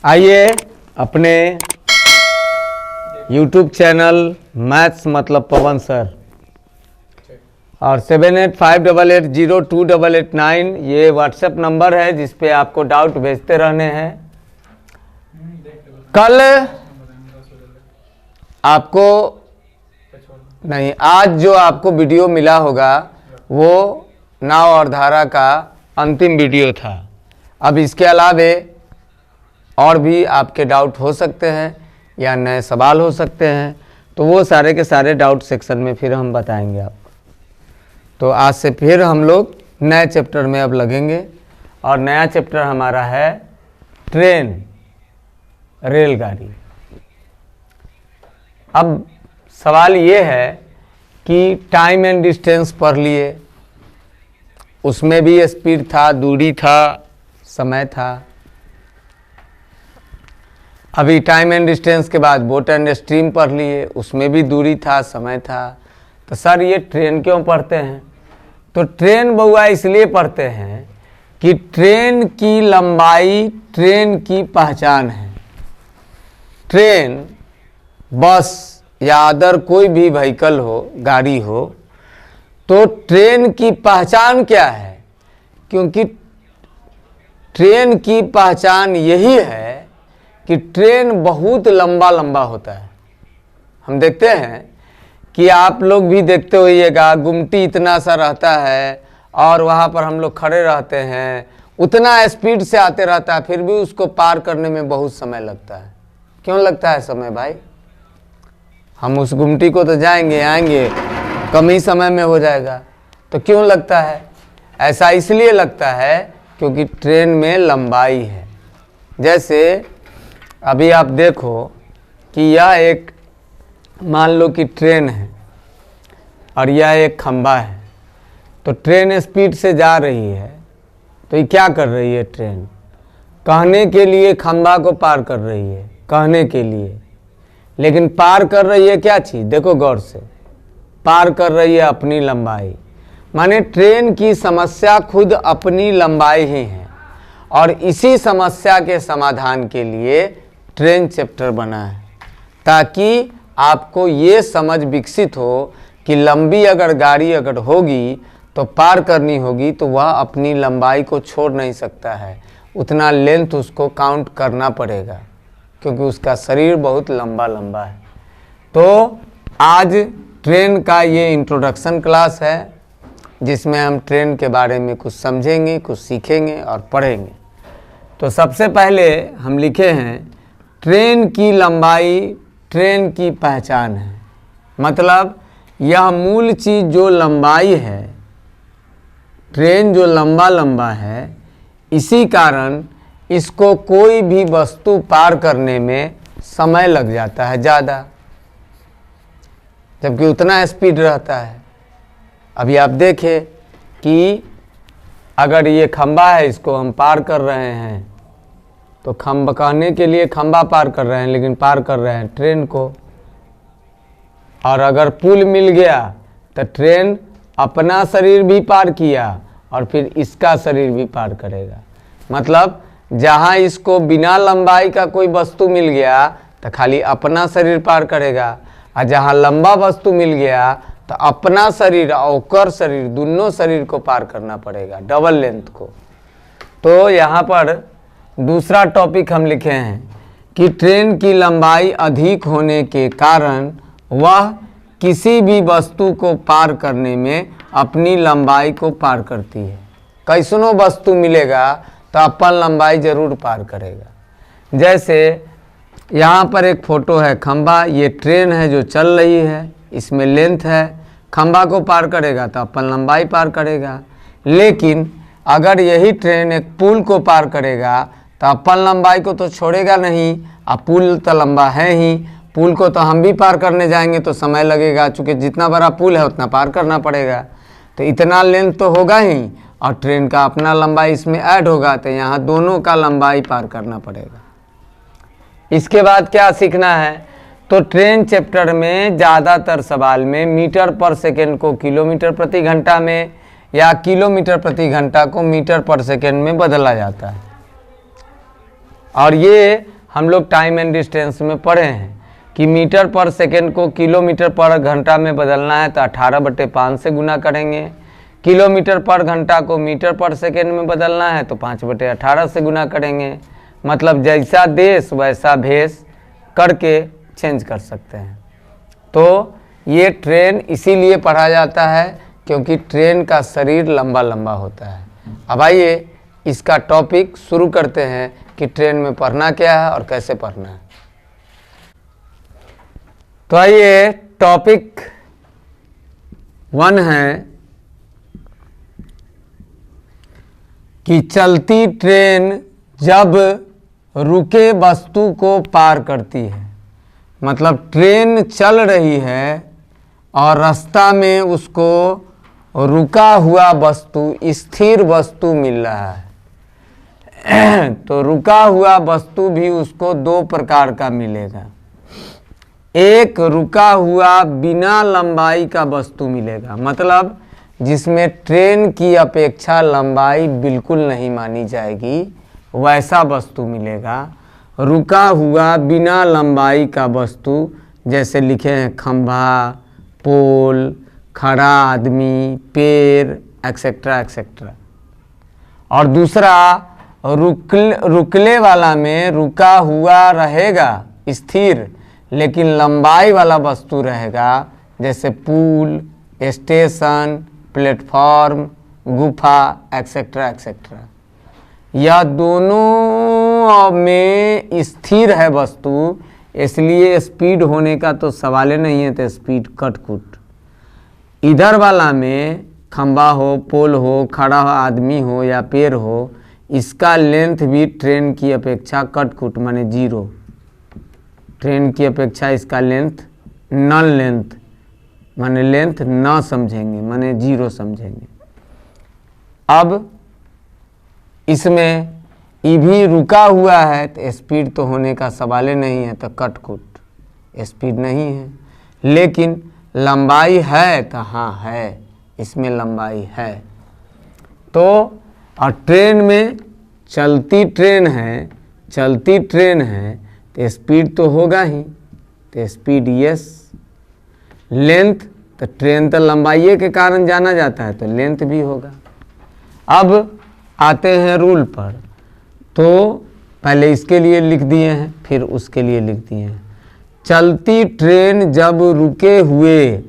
आइए अपने YouTube channel maths मतलब पवन सर और 7858802889 ये व्हाट्सएप नंबर है जिस पे आपको डाउट भेजते रहने हैं। कल आपको नहीं, आज जो आपको वीडियो मिला होगा वो नाव और धारा का अंतिम वीडियो था। अब इसके अलावे और भी आपके डाउट हो सकते हैं या नए सवाल हो सकते हैं, तो वो सारे के सारे डाउट सेक्शन में फिर हम बताएंगे आपको। तो आज से फिर हम लोग नए चैप्टर में अब लगेंगे और नया चैप्टर हमारा है ट्रेन, रेलगाड़ी। अब सवाल ये है कि टाइम एंड डिस्टेंस पढ़ लिए, उसमें भी स्पीड था, दूरी था, समय था। अभी टाइम एंड डिस्टेंस के बाद बोट एंड स्ट्रीम पढ़ लिए, उसमें भी दूरी था, समय था। तो सर ये ट्रेन क्यों पढ़ते हैं? तो ट्रेन बउआ इसलिए पढ़ते हैं कि ट्रेन की लंबाई ट्रेन की पहचान है। ट्रेन, बस या अदर कोई भी व्हीकल हो, गाड़ी हो, तो ट्रेन की पहचान क्या है? क्योंकि ट्रेन की पहचान यही है कि ट्रेन बहुत लंबा लंबा होता है। हम देखते हैं कि आप लोग भी देखते होइएगा, गुमटी इतना सा रहता है और वहाँ पर हम लोग खड़े रहते हैं, उतना स्पीड से आते रहता है, फिर भी उसको पार करने में बहुत समय लगता है। क्यों लगता है समय भाई? हम उस गुमटी को तो जाएंगे आएंगे, कम ही समय में हो जाएगा। तो क्यों लगता है? ऐसा इसलिए लगता है क्योंकि ट्रेन में लंबाई है। जैसे अभी आप देखो कि यह एक, मान लो कि ट्रेन है और यह एक खंबा है। तो ट्रेन स्पीड से जा रही है, तो ये क्या कर रही है? ट्रेन कहने के लिए खंबा को पार कर रही है, कहने के लिए, लेकिन पार कर रही है क्या चीज़? देखो गौर से, पार कर रही है अपनी लंबाई। माने ट्रेन की समस्या खुद अपनी लंबाई ही है और इसी समस्या के समाधान के लिए ट्रेन चैप्टर बना है, ताकि आपको ये समझ विकसित हो कि लंबी अगर गाड़ी अगर होगी तो पार करनी होगी तो वह अपनी लंबाई को छोड़ नहीं सकता है, उतना लेंथ उसको काउंट करना पड़ेगा क्योंकि उसका शरीर बहुत लंबा लंबा है। तो आज ट्रेन का ये इंट्रोडक्शन क्लास है जिसमें हम ट्रेन के बारे में कुछ समझेंगे, कुछ सीखेंगे और पढ़ेंगे। तो सबसे पहले हम लिखे हैं ट्रेन की लंबाई ट्रेन की पहचान है। मतलब यह मूल चीज़ जो लंबाई है, ट्रेन जो लंबा लंबा है, इसी कारण इसको कोई भी वस्तु पार करने में समय लग जाता है ज़्यादा, जबकि उतना स्पीड रहता है। अभी आप देखें कि अगर ये खंबा है, इसको हम पार कर रहे हैं, तो खंबा कहने के लिए खंबा पार कर रहे हैं, लेकिन पार कर रहे हैं ट्रेन को। और अगर पुल मिल गया तो ट्रेन अपना शरीर भी पार किया और फिर इसका शरीर भी पार करेगा। मतलब जहाँ इसको बिना लंबाई का कोई वस्तु मिल गया तो खाली अपना शरीर पार करेगा, और जहाँ लंबा वस्तु मिल गया तो अपना शरीर और ओकर शरीर, दोनों शरीर को पार करना पड़ेगा, डबल लेंथ को। तो यहाँ पर दूसरा टॉपिक हम लिखे हैं कि ट्रेन की लंबाई अधिक होने के कारण वह किसी भी वस्तु को पार करने में अपनी लंबाई को पार करती है। कैसनो वस्तु मिलेगा तो अपन लंबाई जरूर पार करेगा। जैसे यहाँ पर एक फ़ोटो है, खंबा, ये ट्रेन है जो चल रही है, इसमें लेंथ है, खंबा को पार करेगा तो अपन लंबाई पार करेगा। लेकिन अगर यही ट्रेन एक पुल को पार करेगा तो अपन लंबाई को तो छोड़ेगा नहीं, अब पुल तो लंबा है ही, पुल को तो हम भी पार करने जाएंगे तो समय लगेगा, चूँकि जितना बड़ा पुल है उतना पार करना पड़ेगा, तो इतना लेंथ तो होगा ही, और ट्रेन का अपना लंबाई इसमें ऐड होगा, तो यहाँ दोनों का लंबाई पार करना पड़ेगा। इसके बाद क्या सीखना है? तो ट्रेन चैप्टर में ज़्यादातर सवाल में मीटर पर सेकेंड को किलोमीटर प्रति घंटा में या किलोमीटर प्रति घंटा को मीटर पर सेकेंड में बदला जाता है। और ये हम लोग टाइम एंड डिस्टेंस में पढ़े हैं कि मीटर पर सेकेंड को किलोमीटर पर घंटा में बदलना है तो 18/5 से गुना करेंगे, किलोमीटर पर घंटा को मीटर पर सेकेंड में बदलना है तो 5/18 से गुना करेंगे। मतलब जैसा देश वैसा भेष करके चेंज कर सकते हैं। तो ये ट्रेन इसीलिए पढ़ा जाता है क्योंकि ट्रेन का शरीर लंबा लंबा होता है। अब आइए इसका टॉपिक शुरू करते हैं कि ट्रेन में पढ़ना क्या है और कैसे पढ़ना है। तो आइए टॉपिक 1 है कि चलती ट्रेन जब रुके वस्तु को पार करती है। मतलब ट्रेन चल रही है और रास्ता में उसको रुका हुआ वस्तु, स्थिर वस्तु मिल रहा है तो रुका हुआ वस्तु भी उसको 2 प्रकार का मिलेगा। एक रुका हुआ बिना लंबाई का वस्तु मिलेगा, मतलब जिसमें ट्रेन की अपेक्षा लंबाई बिल्कुल नहीं मानी जाएगी, वैसा वस्तु मिलेगा। रुका हुआ बिना लंबाई का वस्तु जैसे लिखे हैं खंभा, पोल, खड़ा आदमी, पेड़, एक्सेट्रा एक्सेट्रा। और दूसरा रुकले वाला में रुका हुआ रहेगा स्थिर, लेकिन लंबाई वाला वस्तु रहेगा जैसे पुल, स्टेशन, प्लेटफॉर्म, गुफा, एक्सेट्रा एक्सेट्रा। यह दोनों में स्थिर है वस्तु, इसलिए स्पीड होने का तो सवाल ही नहीं है, तो स्पीड कट-कुट। इधर वाला में खंबा हो, पोल हो, खड़ा आदमी हो या पेड़ हो, इसका लेंथ भी ट्रेन की अपेक्षा कट-कुट माने 0। ट्रेन की अपेक्षा इसका लेंथ नल लेंथ माने लेंथ ना समझेंगे, माने 0 समझेंगे। अब इसमें ये भी रुका हुआ है तो स्पीड तो होने का सवाल ही नहीं है, तो कट-कुट स्पीड नहीं है। लेकिन लंबाई है तो हाँ है, इसमें लंबाई है। तो और ट्रेन में चलती ट्रेन है तो स्पीड तो होगा ही, तो स्पीड यस। लेंथ तो ट्रेन तो लंबाई के कारण जाना जाता है, तो लेंथ भी होगा। अब आते हैं रूल पर, तो पहले इसके लिए लिख दिए हैं, फिर उसके लिए लिख दिए हैं। चलती ट्रेन जब रुके हुए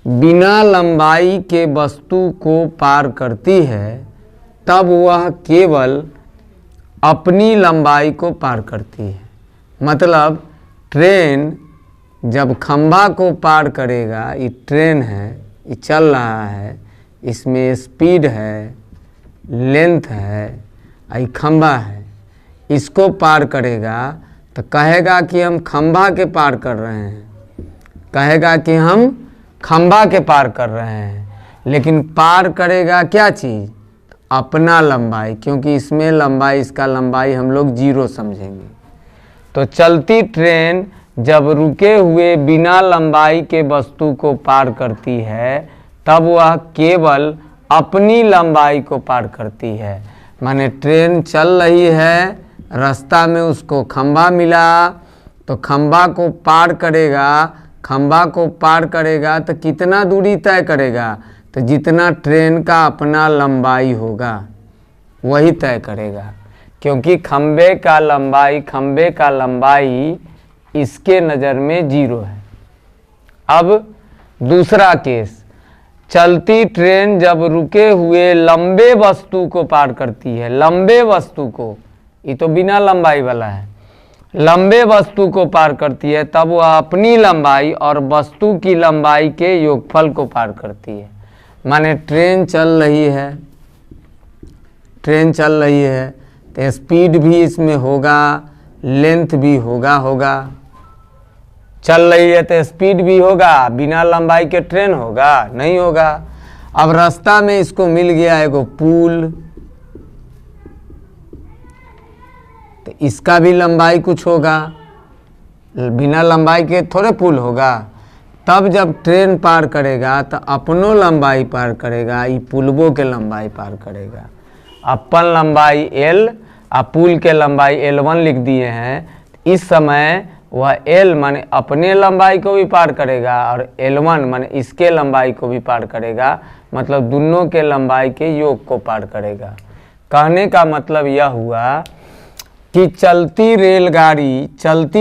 बिना लंबाई के वस्तु को पार करती है तब वह केवल अपनी लंबाई को पार करती है। मतलब ट्रेन जब खंभा को पार करेगा, ये ट्रेन है, ये चल रहा है, इसमें स्पीड है, लेंथ है, ये खंभा है, इसको पार करेगा तो कहेगा कि हम खंभा के पार कर रहे हैं, कहेगा कि हम खंभा के पार कर रहे हैं। लेकिन पार करेगा क्या चीज़? अपना लंबाई, क्योंकि इसमें लंबाई, इसका लंबाई हम लोग 0 समझेंगे। तो चलती ट्रेन जब रुके हुए बिना लंबाई के वस्तु को पार करती है तब वह केवल अपनी लंबाई को पार करती है। माने ट्रेन चल रही है, रास्ता में उसको खंभा मिला तो खंभा को पार करेगा, खंभा को पार करेगा तो कितना दूरी तय करेगा? तो जितना ट्रेन का अपना लंबाई होगा वही तय करेगा, क्योंकि खंभे का लंबाई इसके नज़र में 0 है। अब दूसरा केस, चलती ट्रेन जब रुके हुए लंबे वस्तु को पार करती है, लंबे वस्तु को, ये तो बिना लंबाई वाला है, लंबे वस्तु को पार करती है तब वह अपनी लंबाई और वस्तु की लंबाई के योगफल को पार करती है। माने ट्रेन चल रही है तो स्पीड भी इसमें होगा, लेंथ भी होगा। चल रही है तो स्पीड भी होगा, बिना लंबाई के ट्रेन होगा? नहीं होगा। अब रास्ता में इसको मिल गया एगो पुल, तो इसका भी लंबाई कुछ होगा, बिना लंबाई के थोड़े पुल होगा। तब जब ट्रेन पार करेगा तो अपनों लंबाई पार करेगा, ये पुलबों के लंबाई पार करेगा। अपन लंबाई L आप पुल के लंबाई L1 लिख दिए हैं, इस समय वह L माने अपने लंबाई को भी पार करेगा और L1 माने इसके लंबाई को भी पार करेगा, मतलब दोनों के लंबाई के योग को पार करेगा। कहने का मतलब यह हुआ कि चलती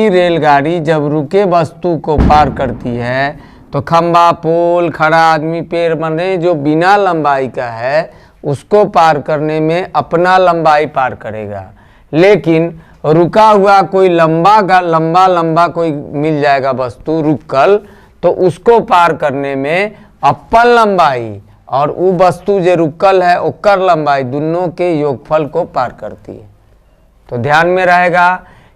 रेलगाड़ी जब रुके वस्तु को पार करती है तो खंबा, पोल, खड़ा आदमी, पेड़ माने जो बिना लंबाई का है उसको पार करने में अपना लंबाई पार करेगा। लेकिन रुका हुआ कोई लंबा कोई मिल जाएगा वस्तु रुकल, तो उसको पार करने में अपन लंबाई और वो वस्तु जो रुकल है ओकर लंबाई दोनों के योगफल को पार करती है। तो ध्यान में रहेगा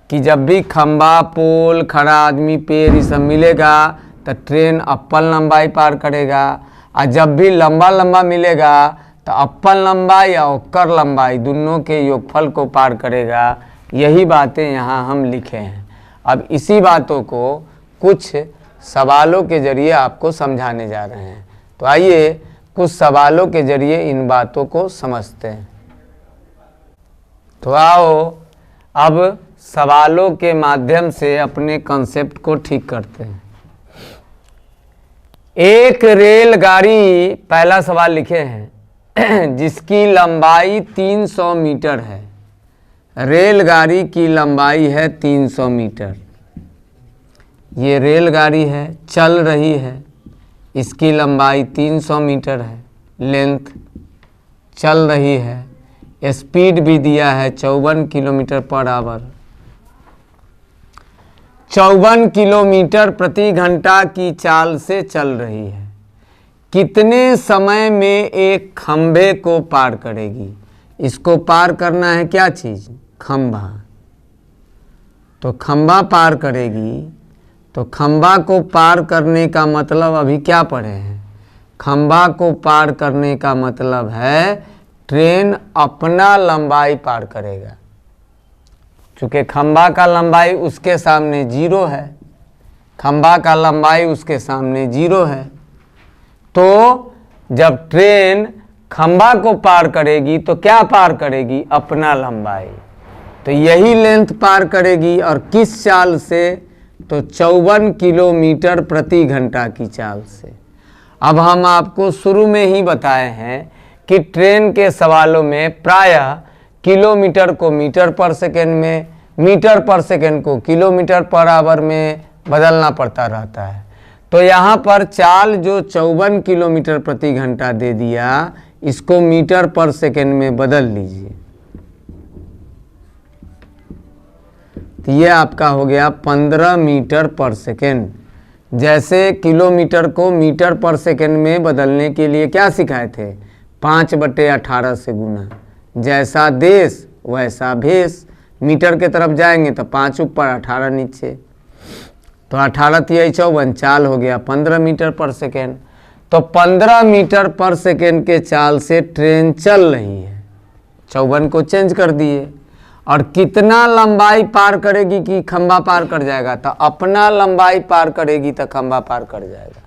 कि जब भी खंबा, पोल, खड़ा आदमी, पेड़ ये सब मिलेगा तो ट्रेन अपन लंबाई पार करेगा, और जब भी लंबा मिलेगा तो अपन लंबाई और ओकर लंबाई दोनों के योगफल को पार करेगा। यही बातें यहाँ हम लिखे हैं। अब इसी बातों को कुछ सवालों के जरिए आपको समझाने जा रहे हैं। तो आइए कुछ सवालों के जरिए इन बातों को समझते हैं। तो आओ अब सवालों के माध्यम से अपने कॉन्सेप्ट को ठीक करते हैं। एक रेलगाड़ी, पहला सवाल लिखे हैं, जिसकी लंबाई 300 मीटर है। रेलगाड़ी की लंबाई है 300 मीटर। ये रेलगाड़ी है, चल रही है, इसकी लंबाई 300 मीटर है, लेंथ, चल रही है, स्पीड भी दिया है 54 किलोमीटर पर आवर। 54 किलोमीटर प्रति घंटा की चाल से चल रही है। कितने समय में एक खंभे को पार करेगी? इसको पार करना है क्या चीज? खंभा। तो खंभा पार करेगी, तो खंभा को पार करने का मतलब अभी क्या पढ़े हैं? खंभा को पार करने का मतलब है ट्रेन अपना लंबाई पार करेगा। चूँकि खंभा का लंबाई उसके सामने 0 है, खंभा का लंबाई उसके सामने 0 है, तो जब ट्रेन खंभा को पार करेगी तो क्या पार करेगी? अपना लंबाई। तो यही लेंथ पार करेगी, और किस चाल से? तो 54 किलोमीटर प्रति घंटा की चाल से। अब हम आपको शुरू में ही बताए हैं कि ट्रेन के सवालों में प्रायः किलोमीटर को मीटर पर सेकेंड में, मीटर पर सेकेंड को किलोमीटर पर आवर में बदलना पड़ता रहता है। तो यहाँ पर चाल जो 54 किलोमीटर प्रति घंटा दे दिया, इसको मीटर पर सेकेंड में बदल लीजिए। तो ये आपका हो गया 15 मीटर पर सेकेंड। जैसे किलोमीटर को मीटर पर सेकेंड में बदलने के लिए क्या सिखाए थे? 5/18 से गुना। जैसा देश वैसा भेष। मीटर के तरफ जाएंगे तो 5 ऊपर 18 नीचे, तो 18 तिहाई 54, चाल हो गया 15 मीटर पर सेकेंड। तो 15 मीटर पर सेकेंड के चाल से ट्रेन चल रही है। 54 को चेंज कर दिए, और कितना लंबाई पार करेगी कि खंभा पार कर जाएगा? तो अपना लंबाई पार करेगी तो खंभा पार कर जाएगा।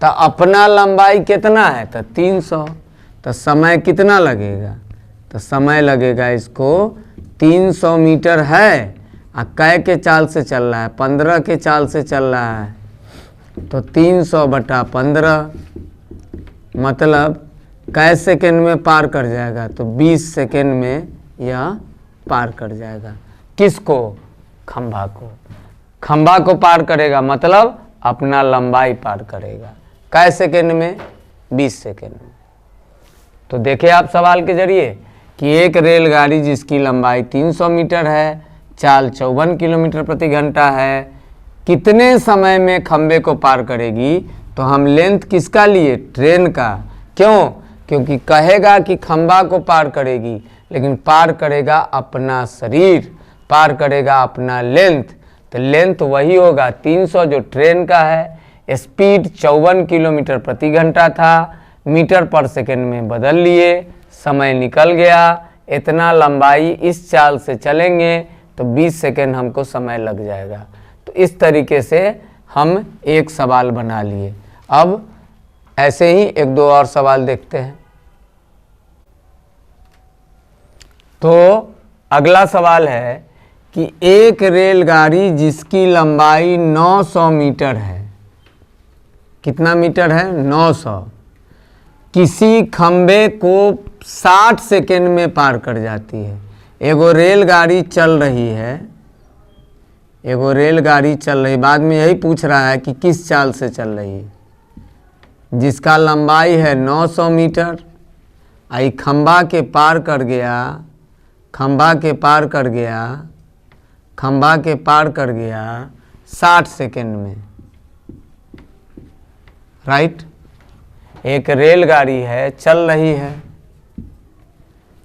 तो अपना लंबाई कितना है? तो 300। तो समय कितना लगेगा? तो समय लगेगा इसको 300 मीटर है, और कै के चाल से चल रहा है? 15 के चाल से चल रहा है। तो 300/15 मतलब कै सेकेंड में पार कर जाएगा? तो 20 सेकेंड में यह पार कर जाएगा। किसको? खंभा को। खंभा को पार करेगा मतलब अपना लंबाई पार करेगा। कै सेकेंड में? 20 सेकेंड में। तो देखिए आप सवाल के जरिए कि एक रेलगाड़ी जिसकी लंबाई 300 मीटर है, चाल 54 किलोमीटर प्रति घंटा है, कितने समय में खंभे को पार करेगी? तो हम लेंथ किसका लिए? ट्रेन का। क्यों? क्योंकि कहेगा कि खंभा को पार करेगी, लेकिन पार करेगा अपना शरीर, पार करेगा अपना लेंथ। तो लेंथ वही होगा 300 जो ट्रेन का है। स्पीड 54 किलोमीटर प्रति घंटा था, मीटर पर सेकेंड में बदल लिए, समय निकल गया। इतना लंबाई इस चाल से चलेंगे तो 20 सेकेंड हमको समय लग जाएगा। तो इस तरीके से हम एक सवाल बना लिए। अब ऐसे ही 1-2 और सवाल देखते हैं। तो अगला सवाल है कि एक रेलगाड़ी जिसकी लंबाई 900 मीटर है, कितना मीटर है? 900, किसी खंबे को 60 सेकेंड में पार कर जाती है। एगो रेलगाड़ी चल रही है, एगो रेलगाड़ी चल रही, बाद में यही पूछ रहा है कि किस चाल से चल रही है, जिसका लंबाई है 900 मीटर, आई खंबा के पार कर गया, खंबा के पार कर गया, खंबा के पार कर गया 60 सेकेंड में, राइट। एक रेलगाड़ी है, चल रही है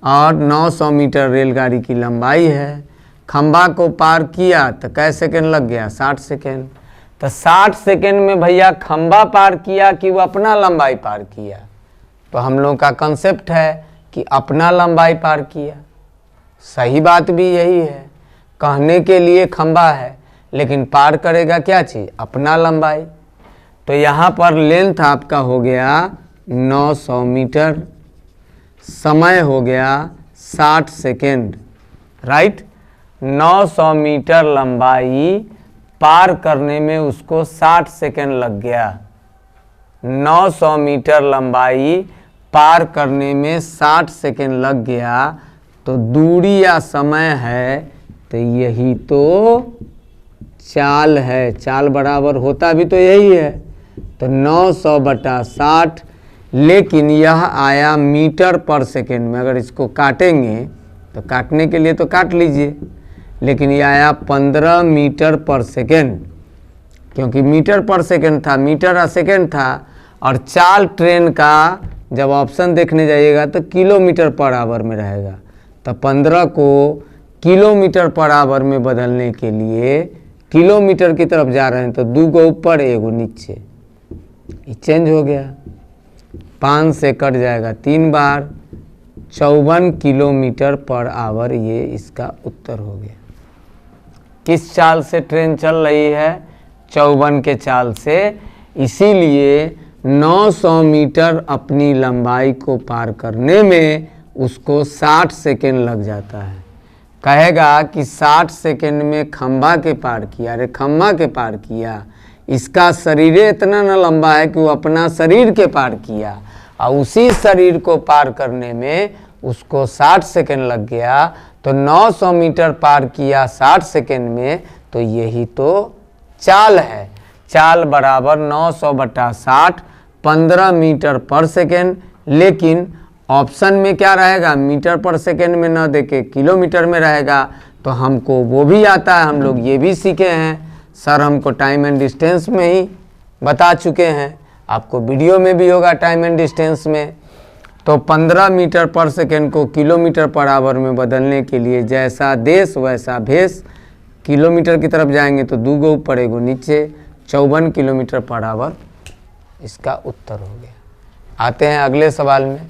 और 900 मीटर रेलगाड़ी की लंबाई है, खंबा को पार किया तो कै सेकेंड लग गया? 60 सेकेंड। तो 60 सेकेंड में भैया खंबा पार किया कि वो अपना लंबाई पार किया? तो हम लोग का कंसेप्ट है कि अपना लंबाई पार किया। सही बात भी यही है, कहने के लिए खंबा है लेकिन पार करेगा क्या चीज़? अपना लंबाई। तो यहाँ पर लेंथ आपका हो गया 900 मीटर, समय हो गया 60 सेकेंड, राइट। 900 मीटर लंबाई पार करने में उसको 60 सेकेंड लग गया। 900 मीटर लंबाई पार करने में 60 सेकेंड लग गया, तो दूरी या समय है तो यही तो चाल है। चाल बराबर होता भी तो यही है, तो 900 बटा 60, लेकिन यह आया मीटर पर सेकेंड में। अगर इसको काटेंगे तो काटने के लिए तो काट लीजिए, लेकिन यह आया 15 मीटर पर सेकेंड, क्योंकि मीटर पर सेकेंड था, मीटर और सेकेंड था। और चाल ट्रेन का जब ऑप्शन देखने जाइएगा तो किलोमीटर पर आवर में रहेगा, तो 15 को किलोमीटर पर आवर में बदलने के लिए किलोमीटर की तरफ जा रहे हैं, तो 2 गो ऊपर 1 गो नीचे, ये चेंज हो गया। 5 से कट जाएगा 3 बार, 54 किलोमीटर पर आवर, ये इसका उत्तर हो गया। किस चाल से ट्रेन चल रही है? 54 के चाल से। इसीलिए 900 मीटर अपनी लंबाई को पार करने में उसको 60 सेकेंड लग जाता है। कहेगा कि 60 सेकेंड में खंबा के पार किया, अरे खंबा के पार किया, इसका शरीर इतना न लंबा है कि वो अपना शरीर के पार किया, और उसी शरीर को पार करने में उसको 60 सेकेंड लग गया। तो 900 मीटर पार किया 60 सेकेंड में, तो यही तो चाल है। चाल बराबर 900 बटा 60, 15 मीटर पर सेकेंड। लेकिन ऑप्शन में क्या रहेगा? मीटर पर सेकेंड में न देके किलोमीटर में रहेगा। तो हमको वो भी आता है, हम लोग ये भी सीखे हैं, सर हमको टाइम एंड डिस्टेंस में ही बता चुके हैं, आपको वीडियो में भी होगा टाइम एंड डिस्टेंस में। तो 15 मीटर पर सेकेंड को किलोमीटर पर आवर में बदलने के लिए जैसा देश वैसा भेष, किलोमीटर की तरफ जाएंगे तो 2 गो ऊपर 1 गो नीचे, 54 किलोमीटर पर आवर इसका उत्तर हो गया। आते हैं अगले सवाल में।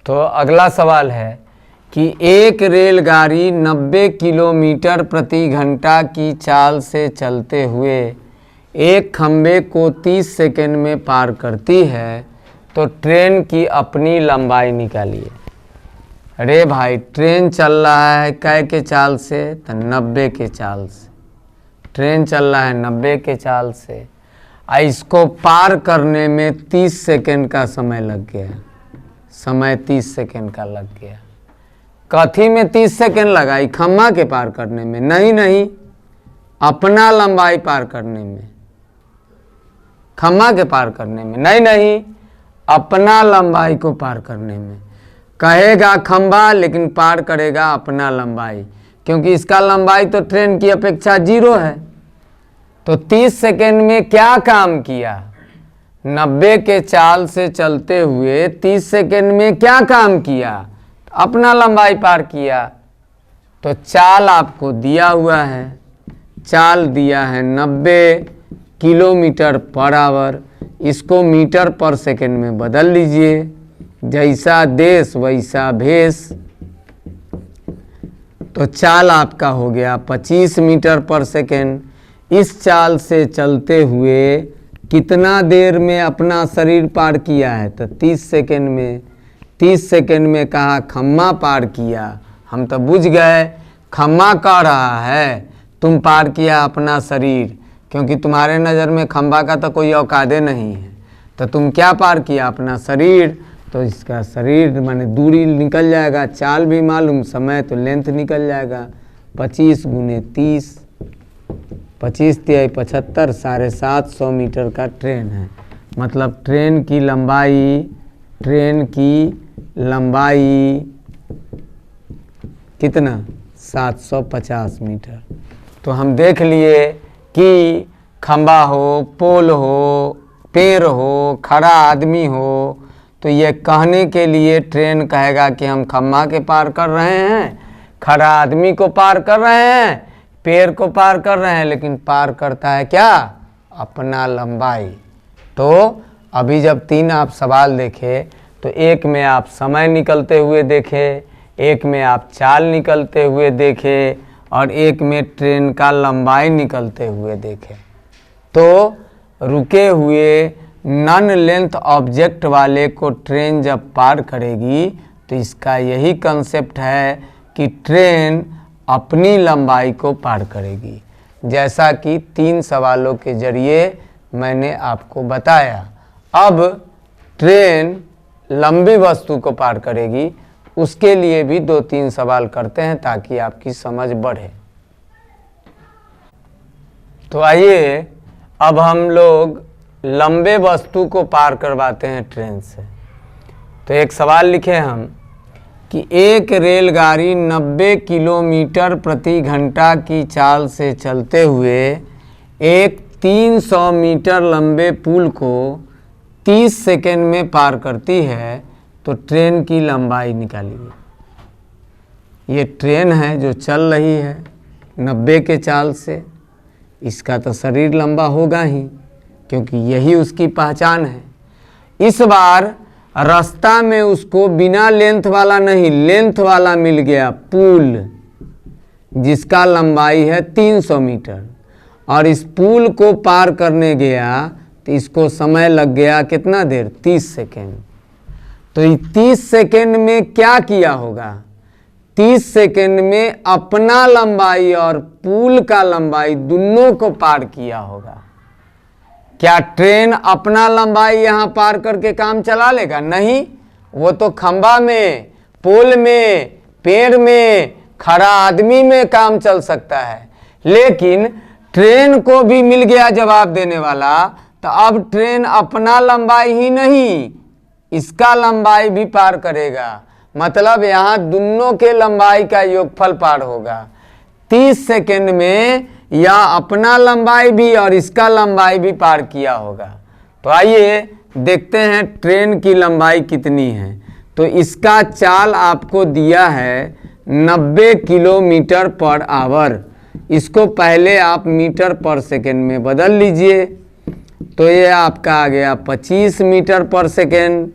तो अगला सवाल है कि एक रेलगाड़ी 90 किलोमीटर प्रति घंटा की चाल से चलते हुए एक खंबे को 30 सेकेंड में पार करती है, तो ट्रेन की अपनी लंबाई निकालिए। अरे भाई, ट्रेन चल रहा है कै के चाल से? तो 90 के चाल से। ट्रेन चल रहा है 90 के चाल से, इसको पार करने में 30 सेकेंड का समय लग गया। समय 30 सेकेंड का लग गया। कथी में 30 सेकेंड लगा? खम्मा के पार करने में? नहीं, अपना लंबाई पार करने में। खम्मा के पार करने में नहीं, अपना लंबाई को पार करने में। कहेगा खंबा लेकिन पार करेगा अपना लंबाई, क्योंकि इसका लंबाई तो ट्रेन की अपेक्षा 0 है। तो 30 सेकेंड में क्या काम किया? 90 के चाल से चलते हुए 30 सेकेंड में क्या काम किया? अपना लंबाई पार किया। तो चाल आपको दिया हुआ है, चाल दिया है 90 किलोमीटर पर आवर, इसको मीटर पर सेकेंड में बदल लीजिए, जैसा देश वैसा भेष। तो चाल आपका हो गया 25 मीटर पर सेकेंड। इस चाल से चलते हुए कितना देर में अपना शरीर पार किया है? तो 30 सेकेंड में। 30 सेकंड में कहा खम्मा पार किया, हम तो बुझ गए खम्मा कह रहा है, तुम पार किया अपना शरीर, क्योंकि तुम्हारे नज़र में खम्बा का तो कोई औकादे नहीं है, तो तुम क्या पार किया अपना शरीर। तो इसका शरीर माने दूरी निकल जाएगा, चाल भी मालूम, समय तो लेंथ निकल जाएगा। 25 गुने 30, 25 तिहाई 75, 750 मीटर का ट्रेन है। मतलब ट्रेन की लंबाई कितना 750 मीटर। तो हम देख लिए कि खंबा हो, पोल हो, पेड़ हो, खड़ा आदमी हो, तो ये कहने के लिए ट्रेन कहेगा कि हम खम्बा के पार कर रहे हैं, खड़ा आदमी को पार कर रहे हैं, पेड़ को पार कर रहे हैं, लेकिन पार करता है क्या अपना लंबाई। तो अभी जब 3 आप सवाल देखे तो एक में आप समय निकलते हुए देखे, एक में आप चाल निकलते हुए देखे और एक में ट्रेन का लंबाई निकलते हुए देखे। तो रुके हुए नॉन लेंथ ऑब्जेक्ट वाले को ट्रेन जब पार करेगी तो इसका यही कंसेप्ट है कि ट्रेन अपनी लंबाई को पार करेगी, जैसा कि 3 सवालों के जरिए मैंने आपको बताया। अब ट्रेन लंबी वस्तु को पार करेगी, उसके लिए भी 2-3 सवाल करते हैं ताकि आपकी समझ बढ़े। तो आइए अब हम लोग लंबे वस्तु को पार करवाते हैं ट्रेन से। तो एक सवाल लिखे हम कि एक रेलगाड़ी 90 किलोमीटर प्रति घंटा की चाल से चलते हुए एक 300 मीटर लंबे पुल को 30 सेकंड में पार करती है, तो ट्रेन की लंबाई निकालिए। ये ट्रेन है जो चल रही है 90 के चाल से, इसका तो शरीर लंबा होगा ही, क्योंकि यही उसकी पहचान है। इस बार रास्ता में उसको बिना लेंथ वाला नहीं, लेंथ वाला मिल गया पुल, जिसका लंबाई है 300 मीटर, और इस पुल को पार करने गया तो इसको समय लग गया कितना देर 30 सेकेंड। तो 30 सेकेंड में क्या किया होगा, 30 सेकेंड में अपना लंबाई और पुल का लंबाई दोनों को पार किया होगा। क्या ट्रेन अपना लंबाई यहाँ पार करके काम चला लेगा? नहीं, वो तो खंबा में, पोल में, पेड़ में, खड़ा आदमी में काम चल सकता है। लेकिन ट्रेन को भी मिल गया जवाब देने वाला, तो अब ट्रेन अपना लंबाई ही नहीं, इसका लंबाई भी पार करेगा। मतलब यहाँ दोनों के लंबाई का योगफल पार होगा। 30 सेकेंड में या अपना लंबाई भी और इसका लंबाई भी पार किया होगा। तो आइए देखते हैं ट्रेन की लंबाई कितनी है। तो इसका चाल आपको दिया है 90 किलोमीटर पर आवर। इसको पहले आप मीटर पर सेकेंड में बदल लीजिए, तो ये आपका आ गया 25 मीटर पर सेकेंड।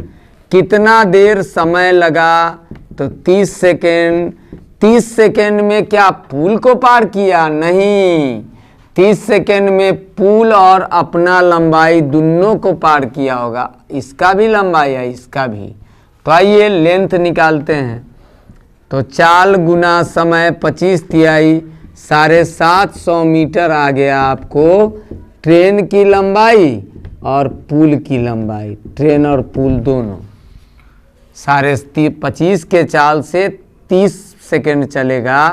कितना देर समय लगा, तो 30 सेकेंड। 30 सेकेंड में क्या पुल को पार किया? नहीं, 30 सेकेंड में पुल और अपना लंबाई दोनों को पार किया होगा। इसका भी लंबाई है, इसका भी। तो आइए लेंथ निकालते हैं। तो चाल गुना समय 25 तिहाई 750 मीटर आ गया आपको ट्रेन की लंबाई और पुल की लंबाई, ट्रेन और पुल दोनों। 25 के चाल से 30 सेकेंड चलेगा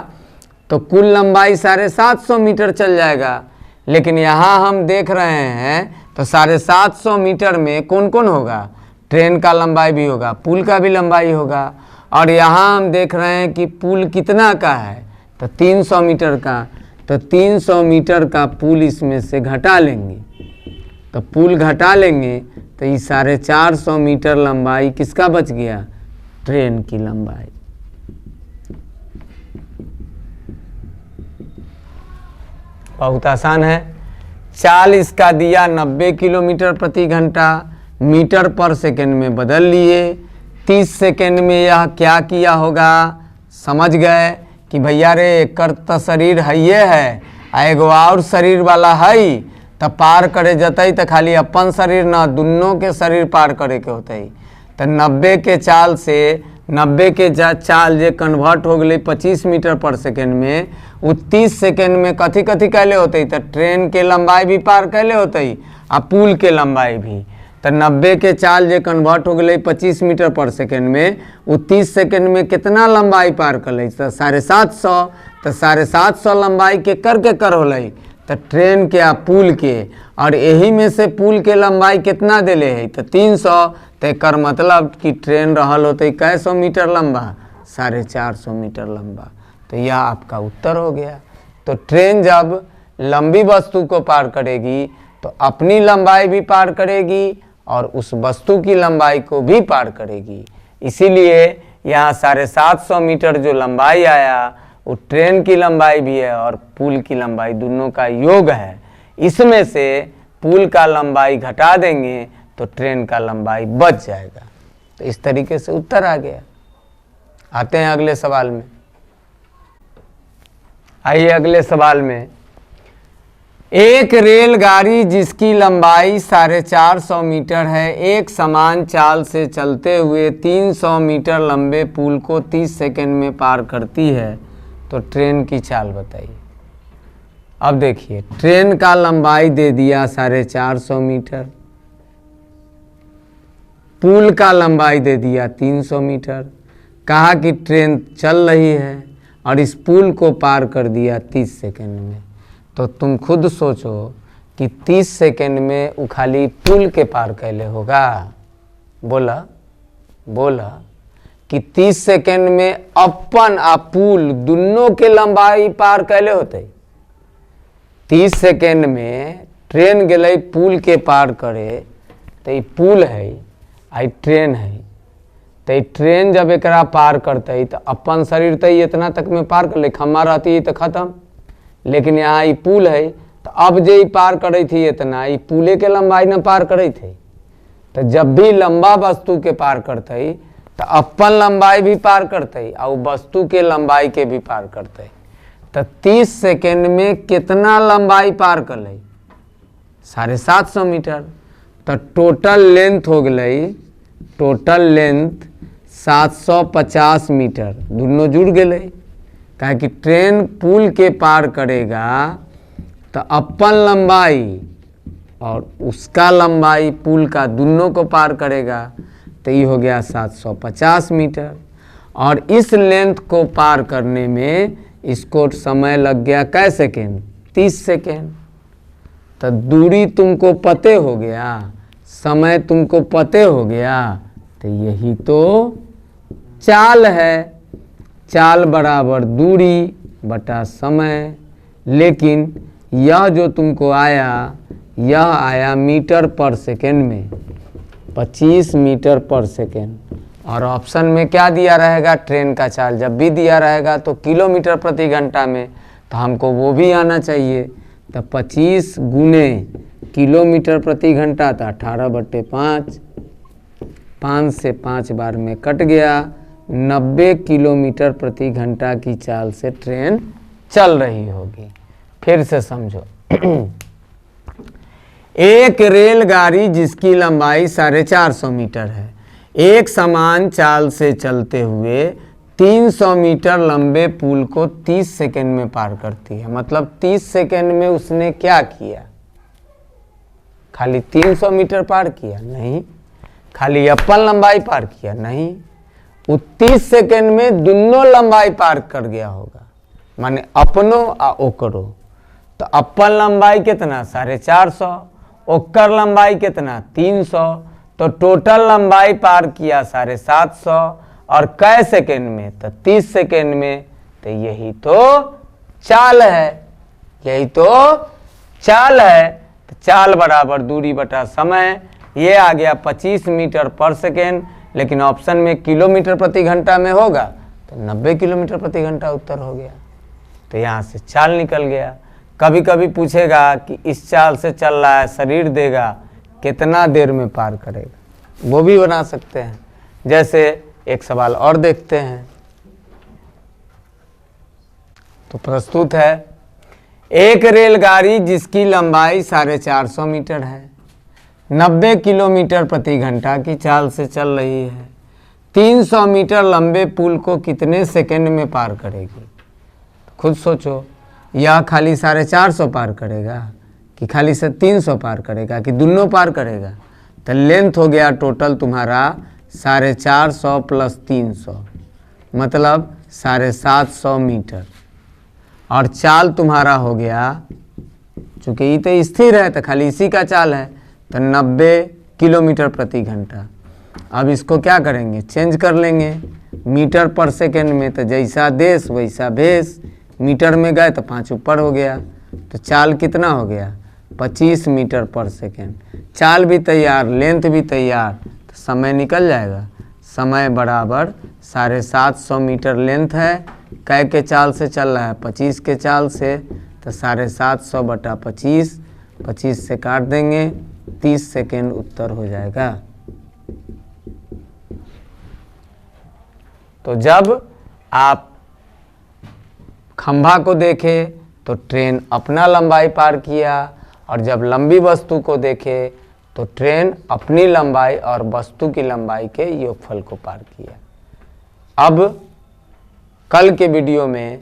तो कुल लंबाई 750 मीटर चल जाएगा। लेकिन यहाँ हम देख रहे हैं तो 750 मीटर में कौन कौन होगा? ट्रेन का लंबाई भी होगा, पुल का भी लंबाई होगा। और यहाँ हम देख रहे हैं कि पुल कितना का है, तो 300 मीटर का। तो 300 मीटर का पुल इसमें से घटा लेंगे, तो पुल घटा लेंगे तो ये 450 मीटर लंबाई किसका बच गया? ट्रेन की लंबाई। बहुत आसान है। चाल इसका दिया 90 किलोमीटर प्रति घंटा, मीटर पर सेकेंड में बदल लिए। 30 सेकेंड में यह क्या किया होगा? समझ गए कि भैया रे एकर तो शरीर है है, एगो और शरीर वाला है, तो पार करे जतई तो खाली अपन शरीर ना, दोनों के शरीर पार करे के होते। तो 90 के चाल से 90 के चाल जे कन्वर्ट हो गई 25 मीटर पर सेकेंड में, वो 30 सेकेंड में कथी कथी कैले होते, तो ट्रेन के लंबाई भी पार कैले होते आ पुल के लंबाई भी। तो 90 के चाल जे कन्वर्ट हो गई 25 मीटर पर सेकेंड में, वो 30 सेकेंड में कितना लंबाई पार कर ली, तो 750। तो 750 लंबाई के कर होल, तो ट्रेन के आ पुल के, और यही में से पुल के लंबाई कितना दिले है, तो 300। तो एक मतलब कि ट्रेन रहल होते कै सौ मीटर लंबा, 450 मीटर लंबा। तो यह आपका उत्तर हो गया। तो ट्रेन जब लंबी वस्तु को पार करेगी तो अपनी लंबाई भी पार करेगी और उस वस्तु की लंबाई को भी पार करेगी। इसीलिए यहाँ 750 मीटर जो लंबाई आया वो ट्रेन की लंबाई भी है और पुल की लंबाई, दोनों का योग है। इसमें से पुल का लंबाई घटा देंगे तो ट्रेन का लंबाई बच जाएगा। तो इस तरीके से उत्तर आ गया। आते हैं अगले सवाल में। आइए अगले सवाल में, एक रेलगाड़ी जिसकी लंबाई 450 मीटर है, एक समान चाल से चलते हुए 300 मीटर लंबे पुल को 30 सेकंड में पार करती है, तो ट्रेन की चाल बताइए। अब देखिए, ट्रेन का लंबाई दे दिया 450 मीटर, पुल का लंबाई दे दिया 300 मीटर, कहा कि ट्रेन चल रही है और इस पुल को पार कर दिया 30 सेकंड में। तो तुम खुद सोचो कि 30 सेकंड में वो खाली पुल के पार कैले होगा। बोला कि 30 सेकंड में अपन आ पुल दोनों के लंबाई पार कैले होते। 30 सेकंड में ट्रेन गई पुल के पार करे, तो ये पुल है आई ट्रेन है, तो ट्रेन जब एकरा पार करते तो अपन शरीर तो इतना तक में पार कर ले, खम्मा रहती तो खत्म। लेकिन यहाँ ये पुल है, तो अब जे पार करे थी इतना, ये पुले के लंबाई न पार करे थे। तो जब भी लंबा वस्तु के पार करते तो अपन लंबाई भी पार करते और वस्तु के लंबाई के भी पार करते। तो 30 सेकंड में कितना लंबाई पार कर ले, 750 मीटर। तो टोटल लेंथ हो गई, टोटल लेंथ 750 मीटर, दोनों जुड़ गए। कहे कि ट्रेन पुल के पार करेगा तो अपन लंबाई और उसका लंबाई पुल का दोनों को पार करेगा, तो ये हो गया 750 मीटर। और इस लेंथ को पार करने में इसको समय लग गया कै सेकेंड, 30 सेकेंड। तो दूरी तुमको पते हो गया, समय तुमको पते हो गया, तो यही तो चाल है। चाल बराबर दूरी बटा समय। लेकिन यह जो तुमको आया, यह आया मीटर पर सेकेंड में, 25 मीटर पर सेकेंड। और ऑप्शन में क्या दिया रहेगा, ट्रेन का चाल जब भी दिया रहेगा तो किलोमीटर प्रति घंटा में, तो हमको वो भी आना चाहिए। तो 25 गुने किलोमीटर प्रति घंटा, तो 18/5, 5 से 5 बार में कट गया। 90 किलोमीटर प्रति घंटा की चाल से ट्रेन चल रही होगी। फिर से समझो, एक रेलगाड़ी जिसकी लंबाई 450 मीटर है, एक समान चाल से चलते हुए 300 मीटर लंबे पुल को 30 सेकंड में पार करती है। मतलब 30 सेकंड में उसने क्या किया, खाली 300 मीटर पार किया नहीं, खाली अपन लंबाई पार किया नहीं, वो 30 सेकंड में दोनों लंबाई पार कर गया होगा, माने अपनो आ ओकरो। तो अपन लंबाई कितना 450, ओकर लंबाई कितना 300, तो टोटल लंबाई पार किया 750 और कै सेकंड में, तो 30 सेकंड में। तो यही तो चाल है, यही तो चाल है। तो चाल बराबर दूरी बटा समय, ये आ गया 25 मीटर पर सेकेंड। लेकिन ऑप्शन में किलोमीटर प्रति घंटा में होगा तो 90 किलोमीटर प्रति घंटा उत्तर हो गया। तो यहाँ से चाल निकल गया। कभी कभी पूछेगा कि इस चाल से चल रहा है, शरीर देगा कितना देर में पार करेगा, वो भी बना सकते हैं। जैसे एक सवाल और देखते हैं, तो प्रस्तुत है, एक रेलगाड़ी जिसकी लंबाई 450 मीटर है, 90 किलोमीटर प्रति घंटा की चाल से चल रही है। 300 मीटर लंबे पुल को कितने सेकंड में पार करेगी? खुद सोचो, या खाली 450 पार करेगा कि खाली से 300 पार करेगा कि दोनों पार करेगा? तो लेंथ हो गया टोटल तुम्हारा 450 प्लस 300 मतलब 750 मीटर, और चाल तुम्हारा हो गया, चूँकि ये तो स्थिर है तो खाली इसी का चाल है, तो 90 किलोमीटर प्रति घंटा। अब इसको क्या करेंगे, चेंज कर लेंगे मीटर पर सेकेंड में, तो जैसा देश वैसा भेष, मीटर में गए तो 5 ऊपर हो गया, तो चाल कितना हो गया 25 मीटर पर सेकेंड। चाल भी तैयार, लेंथ भी तैयार, तो समय निकल जाएगा। समय बराबर 750 मीटर लेंथ है, कै के चाल से चल रहा है 25 के चाल से, तो 750 बटा 25, 25 से काट देंगे, 30 सेकेंड उत्तर हो जाएगा। तो जब आप खंभा को देखे तो ट्रेन अपना लंबाई पार किया, और जब लंबी वस्तु को देखे तो ट्रेन अपनी लंबाई और वस्तु की लंबाई के योगफल को पार किया। अब कल के वीडियो में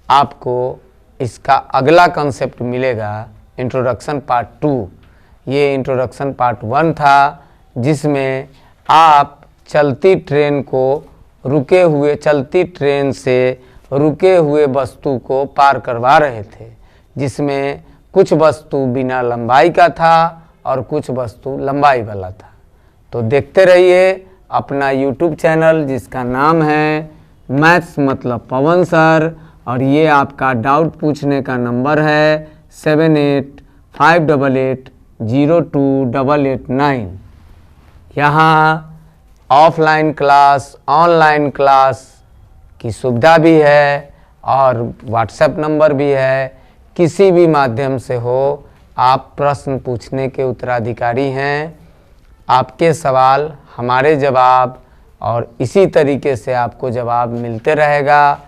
आपको इसका अगला कंसेप्ट मिलेगा, इंट्रोडक्शन पार्ट 2। ये इंट्रोडक्शन पार्ट 1 था, जिसमें आप चलती ट्रेन से रुके हुए वस्तु को पार करवा रहे थे, जिसमें कुछ वस्तु बिना लंबाई का था और कुछ वस्तु लंबाई वाला था। तो देखते रहिए अपना YouTube चैनल, जिसका नाम है मैथ्स मतलब पवन सर, और ये आपका डाउट पूछने का नंबर है 7858802889। यहाँ ऑफलाइन क्लास, ऑनलाइन क्लास की सुविधा भी है और व्हाट्सएप नंबर भी है। किसी भी माध्यम से हो, आप प्रश्न पूछने के उत्तराधिकारी हैं। आपके सवाल हमारे जवाब, और इसी तरीके से आपको जवाब मिलते रहेगा।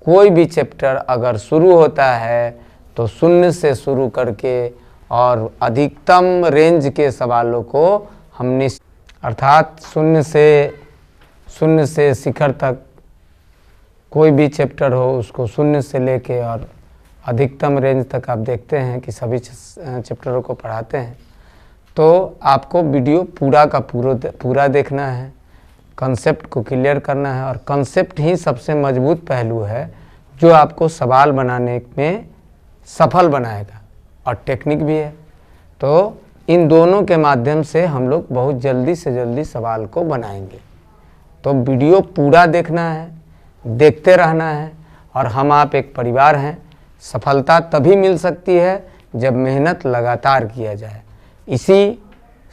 कोई भी चैप्टर अगर शुरू होता है तो 0 से शुरू करके और अधिकतम रेंज के सवालों को हमने, अर्थात 0 से शिखर तक कोई भी चैप्टर हो उसको 0 से लेके और अधिकतम रेंज तक आप देखते हैं कि सभी चैप्टरों को पढ़ाते हैं। तो आपको वीडियो पूरा का पूरा देखना है, कंसेप्ट को क्लियर करना है, और कंसेप्ट ही सबसे मजबूत पहलू है जो आपको सवाल बनाने में सफल बनाएगा, और टेक्निक भी है। तो इन दोनों के माध्यम से हम लोग बहुत जल्दी से जल्दी सवाल को बनाएंगे। तो वीडियो पूरा देखना है, देखते रहना है, और हम आप एक परिवार हैं। सफलता तभी मिल सकती है जब मेहनत लगातार किया जाए। इसी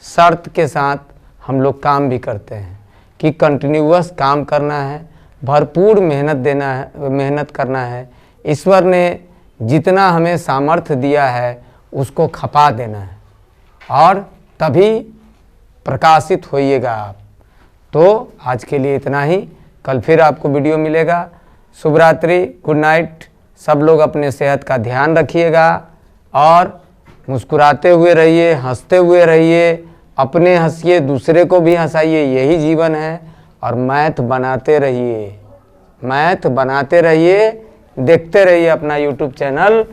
शर्त के साथ हम लोग काम भी करते हैं कि कंटिन्यूअस काम करना है, भरपूर मेहनत करना है। ईश्वर ने जितना हमें सामर्थ्य दिया है उसको खपा देना है, और तभी प्रकाशित होइएगा आप। तो आज के लिए इतना ही, कल फिर आपको वीडियो मिलेगा। शुभ रात्रि, गुड नाइट। सब लोग अपने सेहत का ध्यान रखिएगा, और मुस्कुराते हुए रहिए, हंसते हुए रहिए, अपने हंसिए, दूसरे को भी हंसाइए, यही जीवन है। और मैथ बनाते रहिए, देखते रहिए अपना YouTube चैनल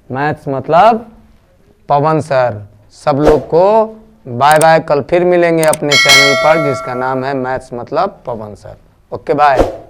मैथ्स मतलब पवन सर। सब लोग को बाय बाय, कल फिर मिलेंगे अपने चैनल पर जिसका नाम है मैथ्स मतलब पवन सर। Okay bye.